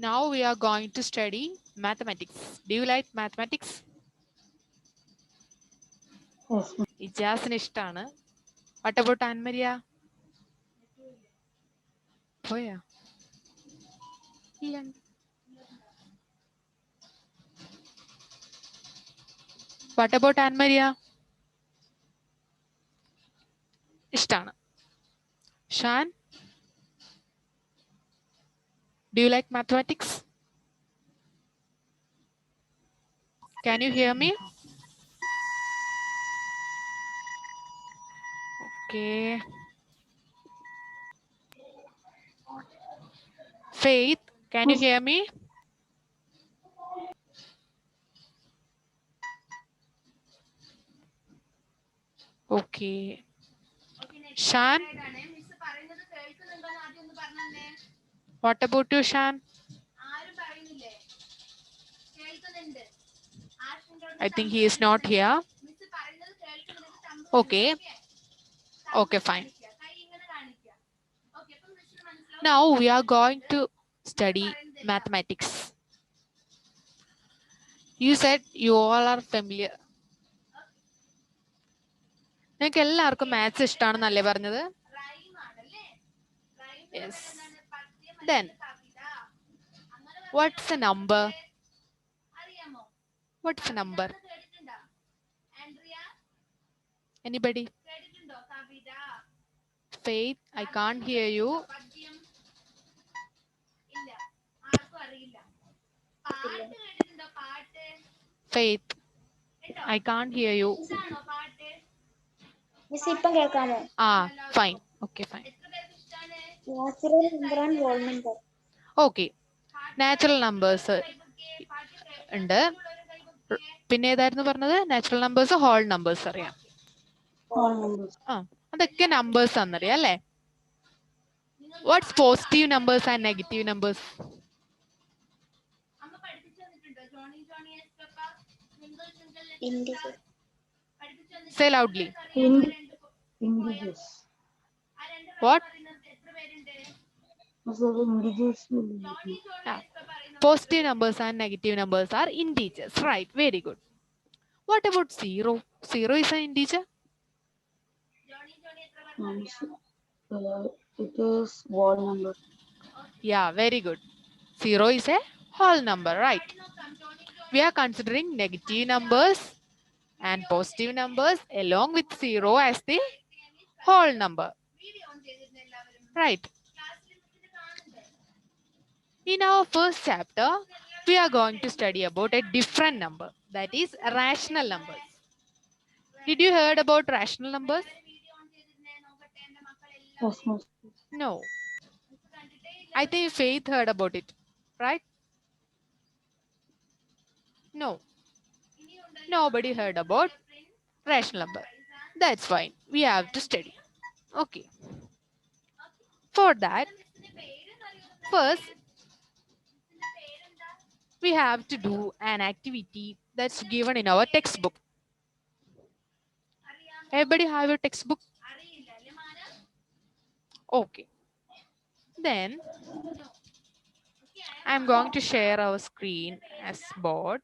Now we are going to study mathematics. Do you like mathematics? Yes, ma'am. ഇജാസിന് ഇഷ്ടമാണ്. What about Anne-Maria? പോയാ? ഇല്ല. What about Anne-Maria? ഇഷ്ടമാണ്. Shan? Do you like mathematics? Can you hear me? Okay. Faith, can you Miss, hear me? Okay. Shan? What about you, Shan? I think he is not here. Okay. Okay, fine. Now we are going to study mathematics. You said you all are familiar. നിങ്ങൾക്ക് എല്ലാവർക്കും maths ഇഷ്ടമാണെന്നല്ലേ പറഞ്ഞത്? Yes. Then, what's a number? What's a number? Anybody? Faith, I can't hear you. Faith, I can't hear you. Miss ഇപ്പം കേൾക്കാമോ? Fine. Okay, fine. Natural number and whole number. Okay. Natural numbers ഉണ്ട്. പിന്നെ ഏതായിരുന്നു പറഞ്ഞത്? Natural numbers, whole numbers അറിയാം. Whole numbers. അതൊക്കെ numbers ആണെന്നറിയാം അല്ലേ? What's positive numbers and negative numbers? Integer. Say loudly. Integers. What? Miss അത് integers. Positive numbers and negative numbers are integers. Right. Very good. What about zero? Zero is an integer? It is whole number. Yeah, very good. Zero is a whole number, right? We are considering negative numbers and positive numbers along with zero as the whole number. Right. In our first chapter, we are going to study about a different number, that is rational numbers. Did you heard about rational numbers? Yes, miss. No. I think Faith heard about it, right? No. Nobody heard about rational number. That's fine. We have to study. Okay. For that, first, we have to do an activity that's given in our textbook. Everybody have a textbook? Okay. Then, I'm going to share our screen as board.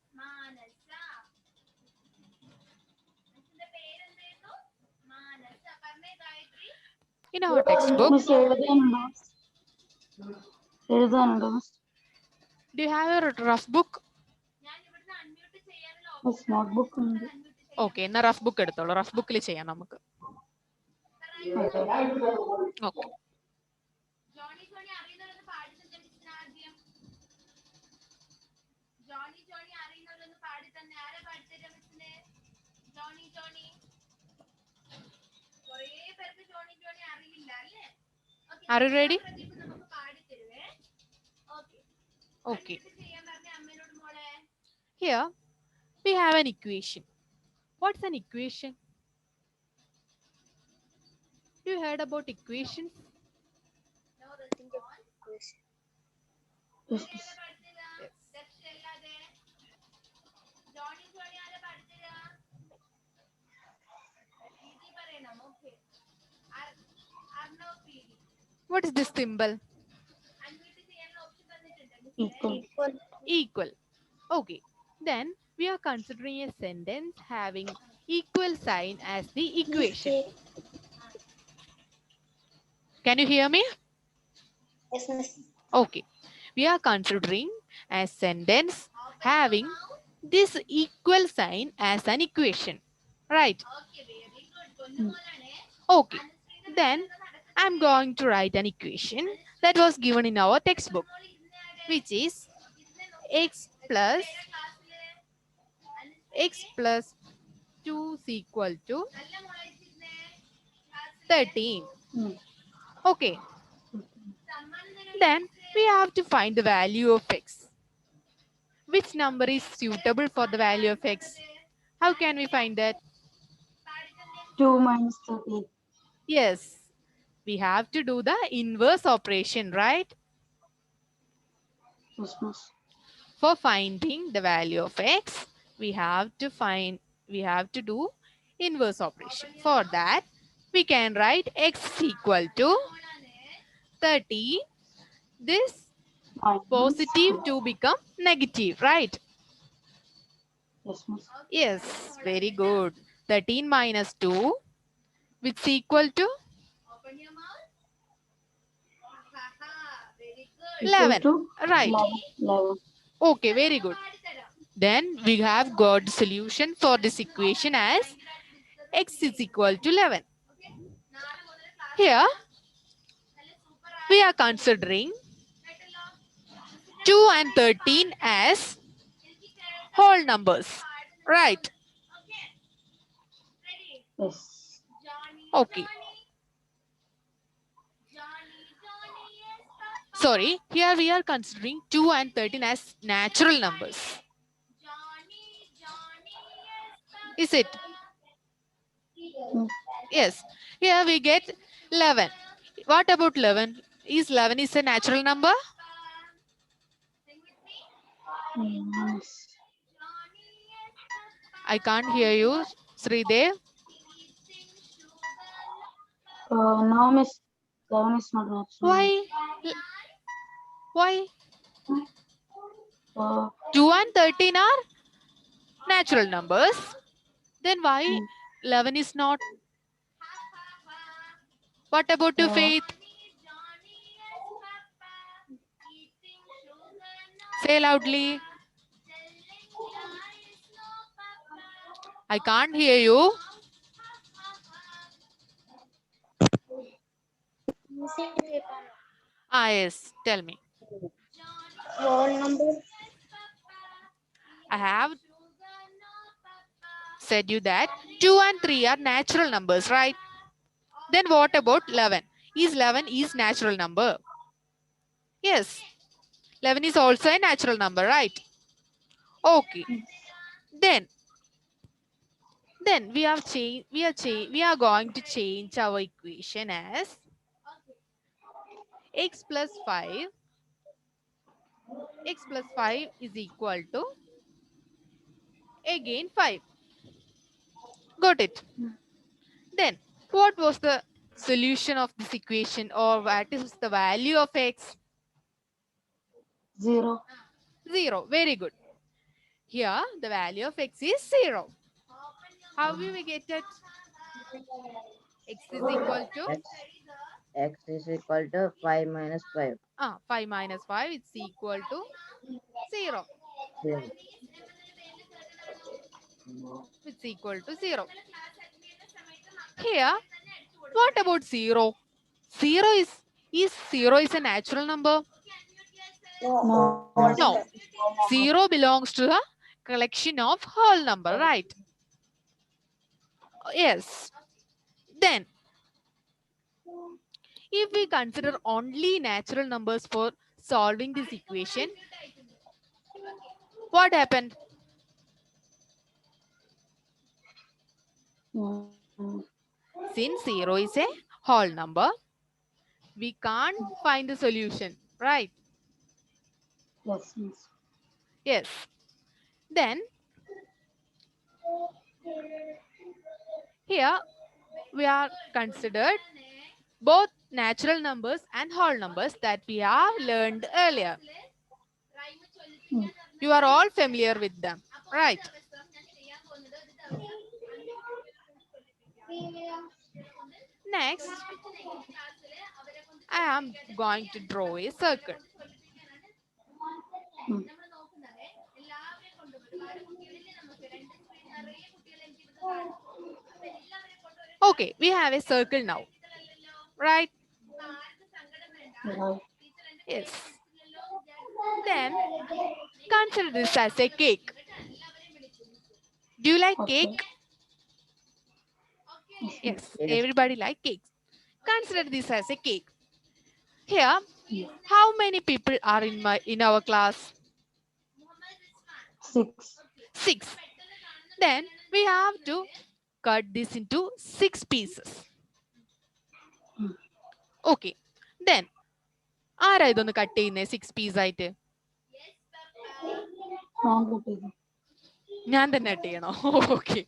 In our textbook, miss എഴുതാനുണ്ടോ? എഴുതാനുണ്ടോ miss? do you have a rough book? Miss notebook ഉണ്ട്. Okay, എന്നാ rough book എടുത്തോളൂ. Rough ബുക്കിൽ ചെയ്യാം നമുക്ക്. Okay. Are you ready? Okay. Here we have an equation. What's an equation? Do you heard about equations? Yes, miss. What is this symbol? Equal. Equal. Okay. Then we are considering a sentence having equal sign as the equation. Can you hear me? Yes, miss. Okay. We are considering a sentence having this equal sign as an equation. Right. Mm. Okay. Then I'm going to write an equation that was given in our textbook, which is x plus 2 is equal to 13. Mm. Okay. Then we have to find the value of x. Which number is suitable for the value of x? How can we find that? 2 minus 13. Yes, we have to do the inverse operation, right? Yes, miss. For finding the value of x, we have to do inverse operation. For that, we can write x equal to 30. This Minus positive 2. to become negative, right? Yes, miss. Yes, very good. 13 minus 2, which is equal to Equal 11. to Right. 11. 11. Okay, very good. Then we have got the solution for this equation as x is equal to 11. Here we are considering 2 and 13 as whole numbers. Right. Yes. Okay. Sorry, here we are considering 2 and 13 as natural numbers. Is it? Mm. Yes. Here we get 11. What about 11? Is 11 is a natural number? Minus. I can't hear you, Sridev. Now, miss, 11 is not natural. Why? Why? Uh, 2 and 13 are natural numbers. Then why mm, 11 is not? What about your uh, faith? Say loudly. I can't hear you. Ah, yes. Tell me. Whole number. I have said you that 2 and 3 are natural numbers, right? Then what about 11? Is 11 is natural number? Yes. 11 is also a natural number, right? Okay. Then we have changed we are going to change our equation as x plus 5 is equal to again 5. Got it? Then what was the solution of this equation, or what is the value of x? 0. 0. Very good. Here the value of x is 0. How will we get it? X is equal to X is equal to 5 minus 5. 5 minus 5 is equal to 0. Zero. It's equal to 0. Here, what about 0? 0 is 0 is a natural number? No. No. 0 belongs to the collection of whole number, right? Yes. Then, if we consider only natural numbers for solving this equation, what happened? Mm, Since 0 is a whole number, we can't find the solution, right? Yes, miss. Yes. Then, here we are considered both natural numbers and whole numbers that we have learned earlier. You are all familiar with them, right? Next, I am going to draw a circle. Okay, we have a circle now, right? Right. Yes. Then consider this as a cake. Do you like Okay. cake? Yes, Yes. everybody like cakes. Consider this as a cake. Here, Yes. how many people are in our class? 6. 6. Then we have to cut this into 6 pieces. Okay. Then ആരാ ഇതൊന്ന് cut ചെയ്യുന്നേ 6 piece ആയിട്ട്? ഞാൻ കിട്ടിയത്. ഞാൻ തന്നെ cut ചെയ്യണോ? Okay.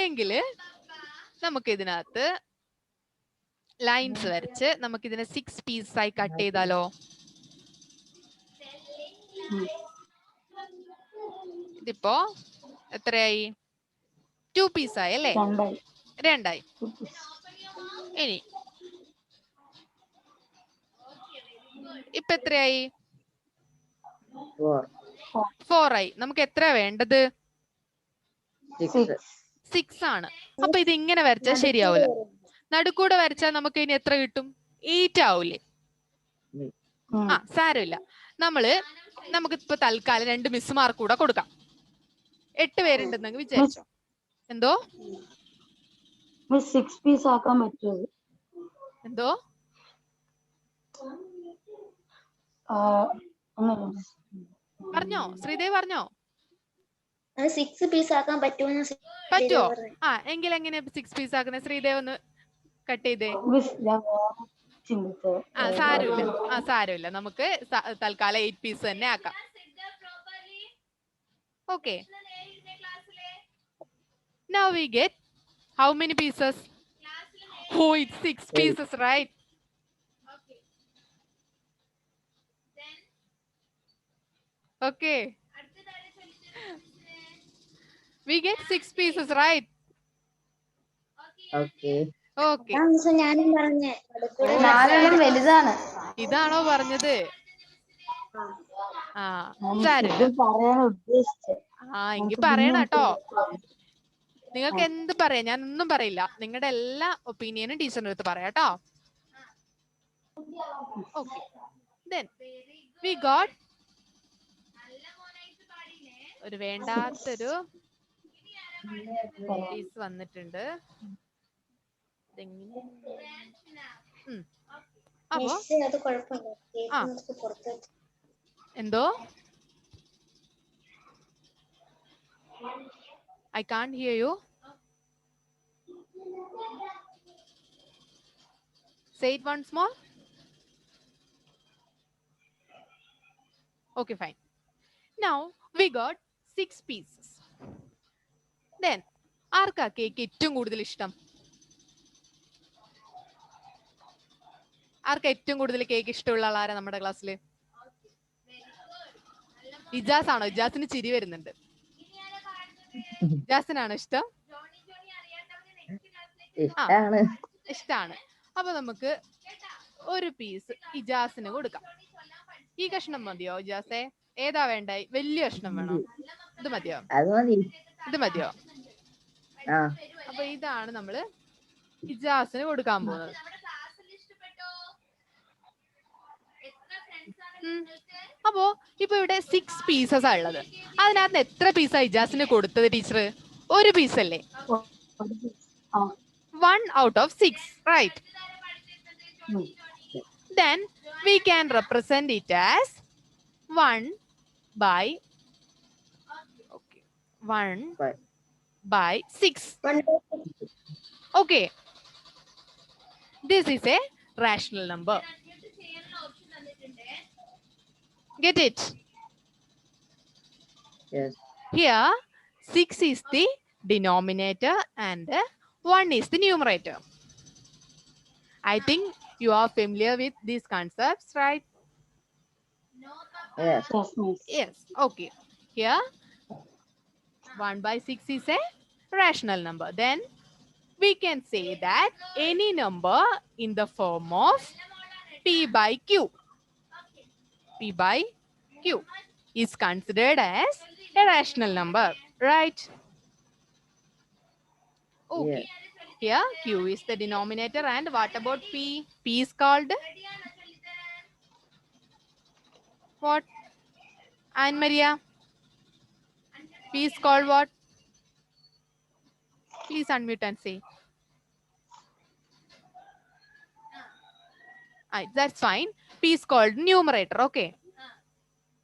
എങ്കില് നമുക്ക് ഇതിനകത്ത് ലൈൻസ് വരച്ച് നമുക്ക് ഇതിനെ 6 പീസ് ആയി കട്ട് ചെയ്താലോ? ഇതിപ്പോ എത്രയായി? 2 പീസ് ആയി അല്ലേ? 2 ആയി. ഇനി ഇപ്പൊ എത്രയായി? 4 ആയി. നമുക്ക് എത്ര വേണ്ടത്? 6 ആണ്. അപ്പൊ ഇത് ഇങ്ങനെ വരച്ചാൽ ശരിയാവൂല. നടുക്കൂടെ വരച്ചാൽ നമുക്ക് ഇനി എത്ര കിട്ടും? 8 ആവൂലേ? ആ സാരമില്ല. നമുക്ക് ഇപ്പൊ തൽക്കാലം 2 മിസ്സുമാർക്ക് കൂടെ കൊടുക്കാം. 8 പേരുണ്ടെന്നെങ്കിൽ വിചാരിച്ചോ. എന്തോ 6 പീസ് ആക്കാൻ പറ്റുമോ? എന്തോ പറഞ്ഞോ? ശ്രീദേവ് പറഞ്ഞോ? 6 പീസ് ആക്കാൻ പറ്റുമോ? പറ്റുമോ? ആ എങ്കിൽ എങ്ങനെ 6 പീസ് ആക്കുന്നത്? ശ്രീദേവ് ഒന്ന് കട്ട് ചെയ്തേ. ആ സാരമില്ല. നമുക്ക് തൽക്കാലം 8 പീസ് തന്നെ ആക്കാം. Okay. Now we get how many pieces? Oh, it's 6 pieces, right? Okay. We get 6 pieces, right? Okay. Okay. ഞാനും പറഞ്ഞേ വലുതാണ്. ഇതാണോ പറഞ്ഞത്? ആ സാരമില്ല. പറയാൻ ഉദ്ദേശിച്ചത്. ആ എങ്കിൽ പറയണം കേട്ടോ. നിങ്ങൾക്ക് എന്ത് പറയാം, ഞാൻ ഒന്നും പറയില്ല. നിങ്ങളുടെ എല്ലാ ഒപ്പീനിയനും ടീച്ചറിന്റെ അടുത്ത് പറയാം കേട്ടോ. ഓക്കെ. Then we got ഒരു വേണ്ടാത്തൊരു പീസ് വന്നിട്ടുണ്ട്. അപ്പോ അത് കുഴപ്പമില്ല. എന്തോ I can't hear you. Say it once more. Okay, fine. Now we got 6 pieces. Then ആർക്കാ കേക്ക് ഏറ്റവും കൂടുതൽ ഇഷ്ടം? ആർക്കാ ഏറ്റവും കൂടുതൽ കേക്ക് ഇഷ്ടമുള്ള ആളാരാ നമ്മുടെ ക്ലാസ്സില്? ഇജാസ് ആണോ? ഇജാസിന് ചിരി വരുന്നുണ്ട്. ഇജാസിനാണോ ഇഷ്ടം? ഇഷ്ടാണ്. അപ്പൊ നമുക്ക് ഒരു പീസ് ഇജാസിന് കൊടുക്കാം. ഈ കഷ്ണം മതിയോ ഇജാസെ? ഏതാ വേണ്ട? വലിയ കഷ്ണം വേണോ? ഇത് മതിയോ? ഇത് മതിയോ? അപ്പൊ ഇതാണ് നമ്മള് ഇജാസിന് കൊടുക്കാൻ പോകുന്നത്. അപ്പോ ഇപ്പൊ ഇവിടെ 6 പീസസ് ഉള്ളത്. അതിനകത്ത് എത്ര പീസാ ഇജാസിന് കൊടുത്തത് ടീച്ചർ? ഒരു പീസ് അല്ലേ? 1 out of 6, right? Then we can represent it as 1 by 6. Okay. This is a rational number. Get it? Yes. Here 6 is the denominator and 1 is the numerator. I think you are familiar with these concepts, right? Yes. Yes, miss. Yes. Okay. Here 1 by 6 is a rational number. Then we can say that any number in the form of P by Q. P by Q is considered as a rational number, right? Okay. Here Q is the denominator, and what about P? P is called what? Anne Maria? P is called what? Please unmute and say. That's fine. P is called numerator. Okay.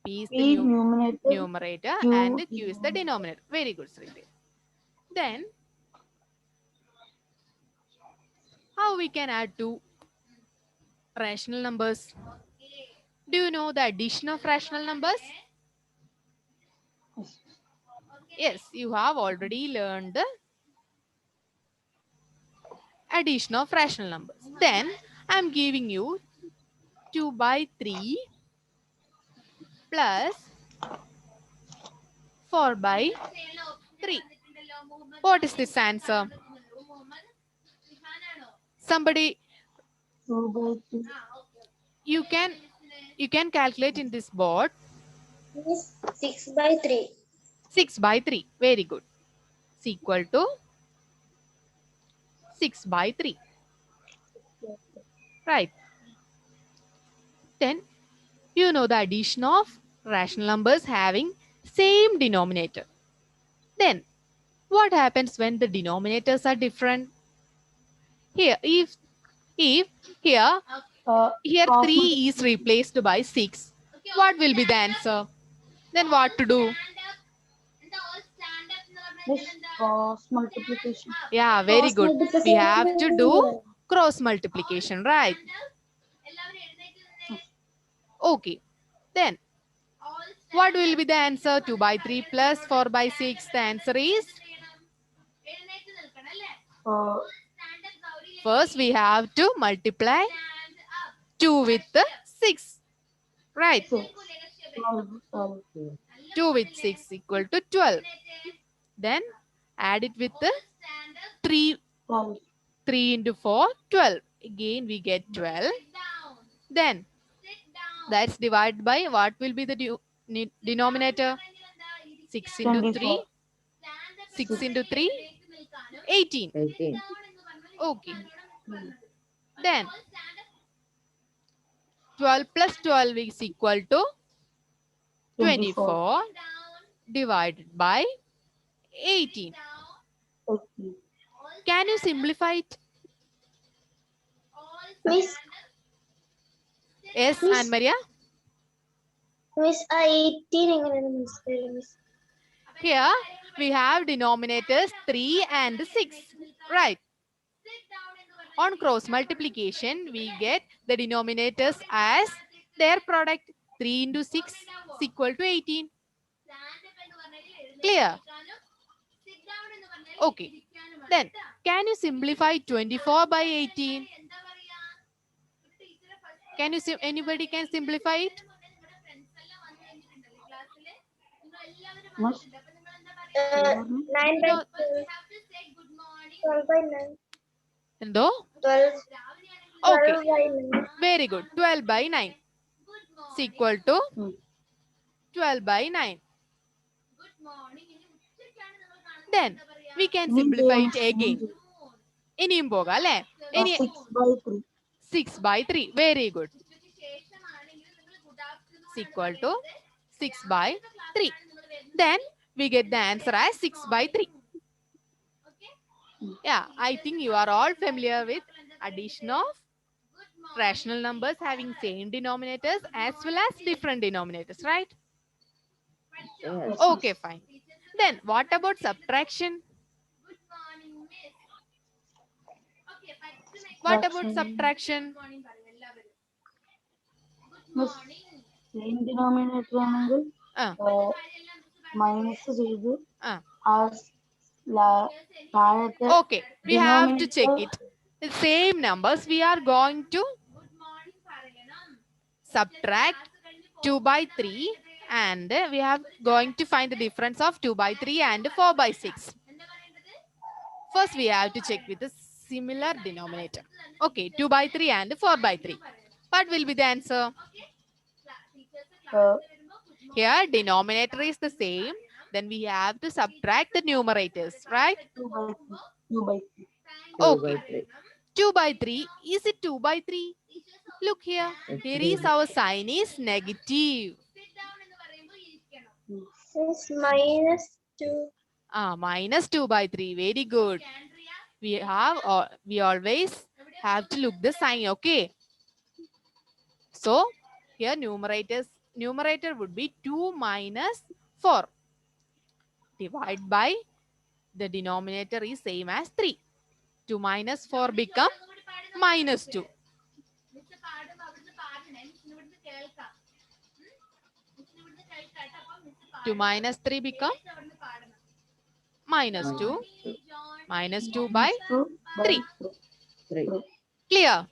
P is the P numerator, numerator Q and Q is the denominator. denominator. Very good, Sriti. Then, how we can add two rational numbers? Do you know the addition of rational numbers? Yes. Yes, you have already learned the addition of rational numbers. Then, I'm giving you 2 by 3 plus 4 by 3. What is this answer? Somebody, 2 by 3. you can calculate in this board. Miss 6 by 3. 6 by 3. Very good. Is equal to 6 by 3. Right. Then you know the addition of rational numbers having same denominator. Then what happens when the denominators are different? Here, if here here Cross 3 is replaced by 6, what will be the answer? Then what to do? This cross multiplication. Yeah, very Cross good. We have to do multiplication. cross multiplication, right? Okay. Then what will be the answer? 2 by 3 plus 4 by 6. The answer is, first we have to multiply 2 with 6. Right. 6. 12. 2 with 6 equal to 12. Then add it with 3. 12. 3 into 4, 12. Again we get 12. Then that's divided by what will be the denominator? 6 into 3. 24. 6 into 3, 18. 18. Okay. Then 12 plus 12 is equal to 24 divided by 18. 18. Can you simplify it? Miss, Yes, Miss. Anne Maria. Miss 18 എങ്ങനെയാണ് miss miss Here we have denominators 3 and 6. Right. On cross multiplication, we get the denominators as their product. 3 into 6 is equal to 18. Clear? Okay. Then, can you simplify 24 by 18? Can you anybody can simplify it? Miss, 9 by 12 by 9. Endo? 12 Okay. by 9. Very good. 12 by 9 is equal to Hmm. 12 by 9. Then we can ഇനിയും simplify it ചെയ്യാം. again. ഇനിയും പോകാം അല്ലേ? ഇനി 6 by 3. 6 by 3. Very good. Is equal to 6 by 3. Then we get the answer as 6 by 3. Yeah, I think you are all familiar with addition of rational numbers having same denominators as well as different denominators, right? Yes. Okay, fine. Then what about subtraction? What about subtraction? Miss, same denominator ആണെങ്കിൽ Ah, minus ചെയ്ത് ah. ആ താഴത്തെ Okay, we have to check denominator- it. The same numbers we are going to subtract 2 by 3, and we are going to find the difference of 2 by 3 and 4 by 6. First, we have to check with the similar denominator. Okay, 2 by 3 and 4 by 3. What will be the answer? Uh, Here, denominator is the same. Then we have to subtract the numerators, right? 2 by 3. 2 by 3. 2 Okay. by 3. 2 by 3. Is it 2 by 3? Look here. It's Here 3 is our sign is negative. Miss, minus 2. Minus 2 by 3. Very good. We always have to look the sign, okay? So here numerator would be 2 minus 4. Divide by the denominator is same as 3. 2 minus 4 become minus 2. 2 minus 3 become minus 2. Minus 2 by 2 by 3. 3. Clear?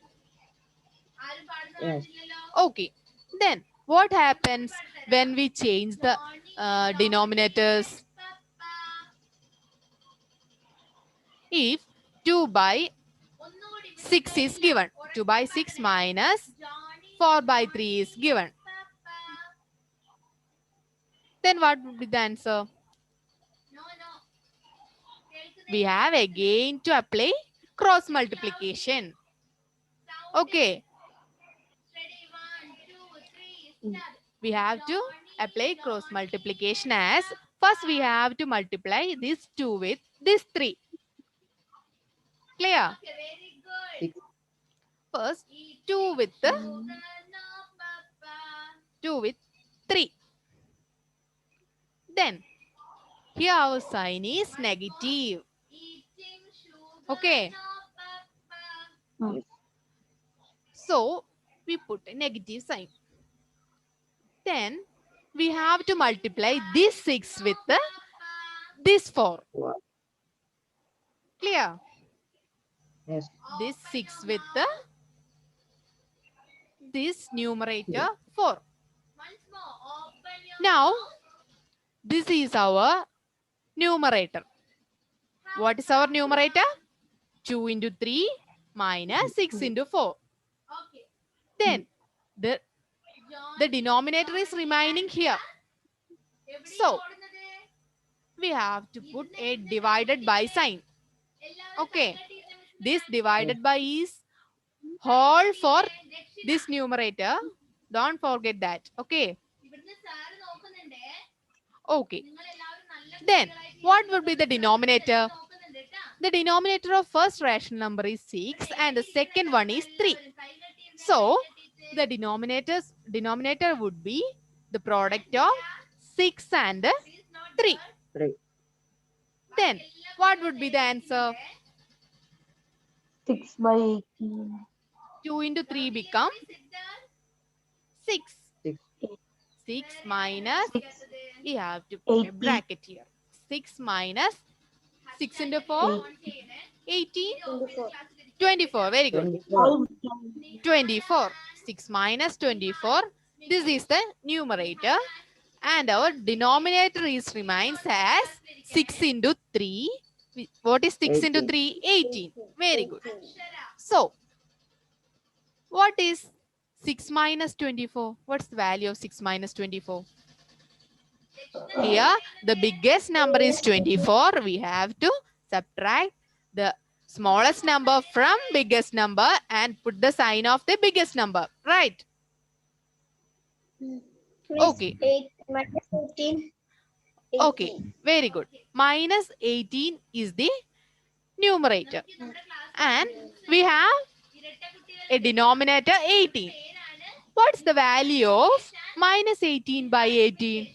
Yes. Okay. Then what happens when we change the denominators? If 2 by 6 is given, 2 by 6 minus 4 by 3 is given, then what would be the answer? We have again to apply cross multiplication. Okay. We have to apply cross multiplication as first we have to multiply this 2 with this 3. Clear? 6. First 2 with 3. Then here our sign is negative. Okay. Hmm. So we put a negative sign. Then we have to multiply this 6 with this 4. Wow. Clear? Yes. This 6 with this numerator 4. Now this is our numerator. What is our numerator? 2 into 3 minus 6 into 4. Then the denominator is remaining here. So we have to put a divided by sign. Okay. This divided by is whole for this numerator. Don't forget that. Okay. Okay. Then what would be the denominator? The denominator of first rational number is 6 and the second one is 3. So the denominator would be the product of 6 and 3. 3. Then what would be the answer? 6 by 18. 2 into 3 become 6. 6. 6 minus, 6. we have to put a 18. bracket here. 6 minus 6 into 4, 18, 24. Very good. 24. 24. 6 minus 24. This is the numerator. And our denominator is remains as 6 into 3. What is 6 into 3? 18. Very good. So, what is 6 minus 24? What's the value of 6 minus 24? Here, the biggest number is 24. We have to subtract the smallest number from biggest number and put the sign of the biggest number. Right? Miss, Okay. 8 minus 18. Okay. Very good. Minus 18 is the numerator. And we have a denominator 18. What's the value of minus 18 by 18?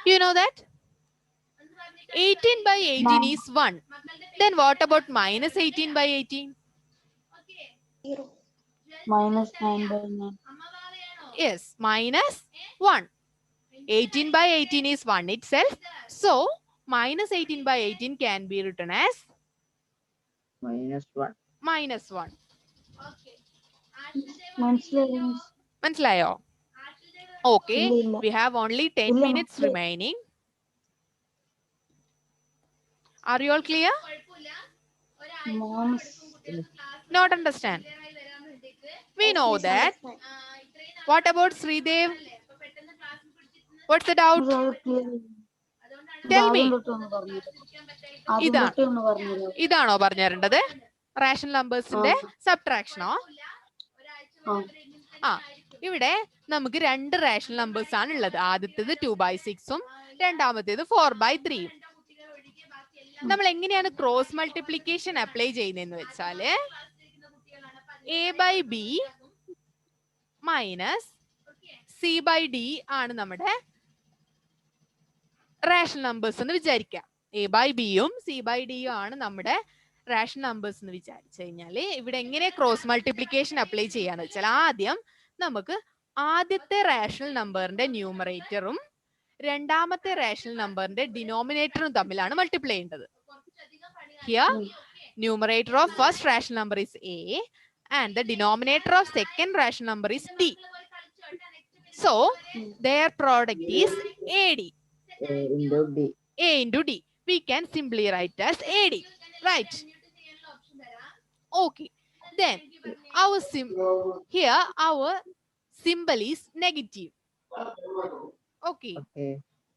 You know that? 18 by 18 is 1. Then what about minus 18 by 18? 0. Minus 9 by 9. Yes, minus 1. 18 by 18 is 1 itself. So, minus 18 by 18 can be written as -1. minus 1. Means മനസ്സിലായോ? Okay, ഇല്ല, ഇല്ല. we have only 10 ഇല്ല, minutes മനസ്സിലായി. remaining. Are you all clear? No, miss. Not understand. We know that. What about Sridev? What's the doubt? Miss, അത് clear ആയി. ഇത് Tell me. ആദ്യം തൊട്ട് ഒന്ന് പറഞ്ഞുതരാം. ആദ്യം ഇതാ. തൊട്ടേ ഒന്ന് പറഞ്ഞുതരാം. ഇതാണോ പറഞ്ഞു തരേണ്ടത്? റാഷണൽ നമ്പേഴ്സിന്റെ സബ്ട്രാക്ഷനോ? ആ, ഇവിടെ നമുക്ക് രണ്ട് റാഷണൽ നമ്പേഴ്സ് ആണ് ഉള്ളത്. ആദ്യത്തേത് 2/6 രണ്ടാമത്തേത് 4/3. നമ്മൾ എങ്ങനെയാണ് ക്രോസ് മൾട്ടിപ്ലിക്കേഷൻ അപ്ലൈ ചെയ്യുന്നതെന്ന് വെച്ചാല് a/b മൈനസ് c/d ആണ് നമ്മുടെ റാഷണൽ നമ്പേഴ്സ് എന്ന് വിചാരിക്കാം. a/bയും c/dയും ആണ് നമ്മുടെ റാഷണൽ നമ്പേഴ്സ് എന്ന് വിചാരിച്ചു കഴിഞ്ഞാല് ഇവിടെ എങ്ങനെ ക്രോസ് മൾട്ടിപ്ലിക്കേഷൻ അപ്ലൈ ചെയ്യാന്ന് വെച്ചാൽ ആദ്യം നമുക്ക് ആദ്യത്തെ റാഷണൽ നമ്പറിന്റെ ന്യൂമറേറ്ററും രണ്ടാമത്തെ റാഷണൽ നമ്പറിന്റെ ഡിനോമിനേറ്ററും തമ്മിലാണ് മൾട്ടിപ്ലൈ ചെയ്യേണ്ടത്. Here, numerator of first rational number is a and the denominator of second rational number is d. So, their product is AD. A into D. A into D. We can simply write as AD. Right? Okay. Then, here our symbol is negative. Okay. Okay.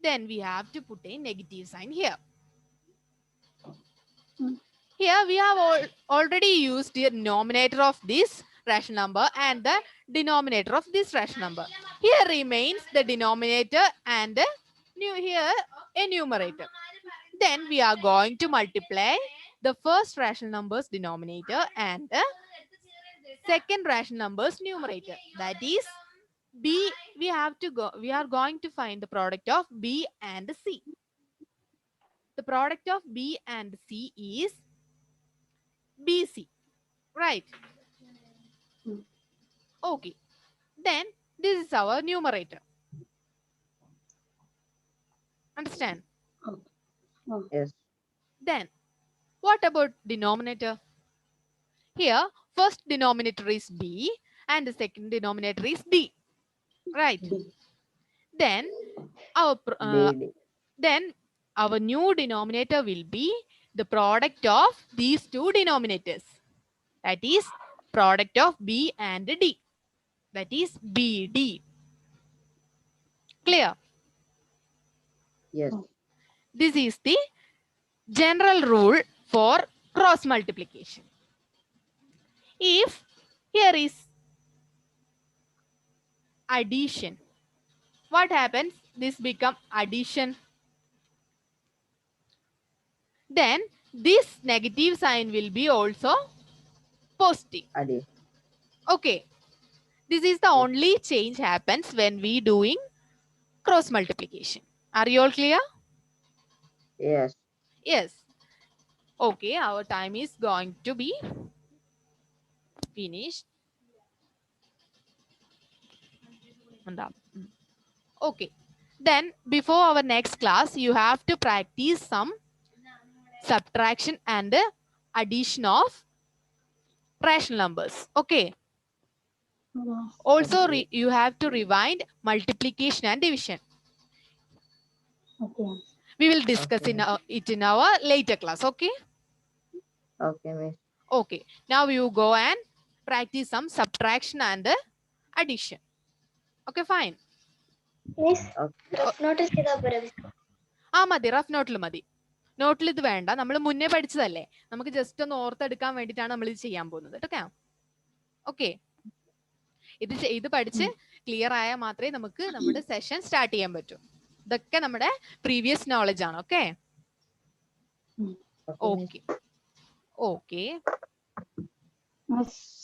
Then we have to put a negative sign here. Here we have already used the numerator of this rational number and the denominator of this rational number. Here remains the denominator and here a numerator. Then we are going to multiply the first rational number's denominator and the second rational number's numerator. That is b. We are going to find the product of b and c. The product of b and c is BC, right? Okay. Then this is our numerator. Understand? Yes. Then what about denominator? Here first denominator is b and the second denominator is d, right? Then our new denominator will be the product of these two denominators. That is product of b and d. That is BD. Clear? Yes. This is the general rule for cross multiplication. If here is addition, what happens? This becomes addition. Then this negative sign will be also positive. Adi. Okay. This is the only change happens when we doing cross multiplication. Are you all clear? Yes. Yes. Okay. Our time is going to be finished. Okay. Then before our next class, you have to practice some subtraction and addition of rational numbers. Okay. Also, you have to rewind multiplication and division. Okay. We will discuss it in our later class. Okay. Okay, miss. Okay. Now you go and practice some subtraction and addition. Okay, fine. Miss, Okay. rough notice ചെയ്താ പോരെ? മതി, rough നോട്ടിൽ മതി. നോട്ടിൽ ഇത് വേണ്ട, നമ്മൾ മുന്നേ പഠിച്ചതല്ലേ, നമുക്ക് ജസ്റ്റ് ഒന്ന് ഓർത്തെടുക്കാൻ വേണ്ടിയിട്ടാണ് നമ്മൾ ഇത് ചെയ്യാൻ പോകുന്നത് കേട്ടോ. ഓക്കെ, ഇത് പഠിച്ച് ക്ലിയർ ആയാൽ മാത്രമേ നമുക്ക് നമ്മുടെ സെഷൻ സ്റ്റാർട്ട് ചെയ്യാൻ പറ്റൂ. ഇതൊക്കെ നമ്മുടെ പ്രീവിയസ് നോളജ് ആണ്. Okay okay okay.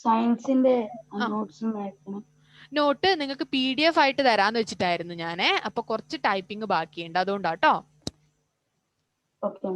സയൻസിന്റെ നോട്ട് നിങ്ങൾക്ക് PDF ആയിട്ട് തരാന്ന് വെച്ചിട്ടായിരുന്നു ഞാനേ. അപ്പൊ കുറച്ച് ടൈപ്പിംഗ് ബാക്കിയുണ്ട്, അതുകൊണ്ടാട്ടോ. ഓക്കെ.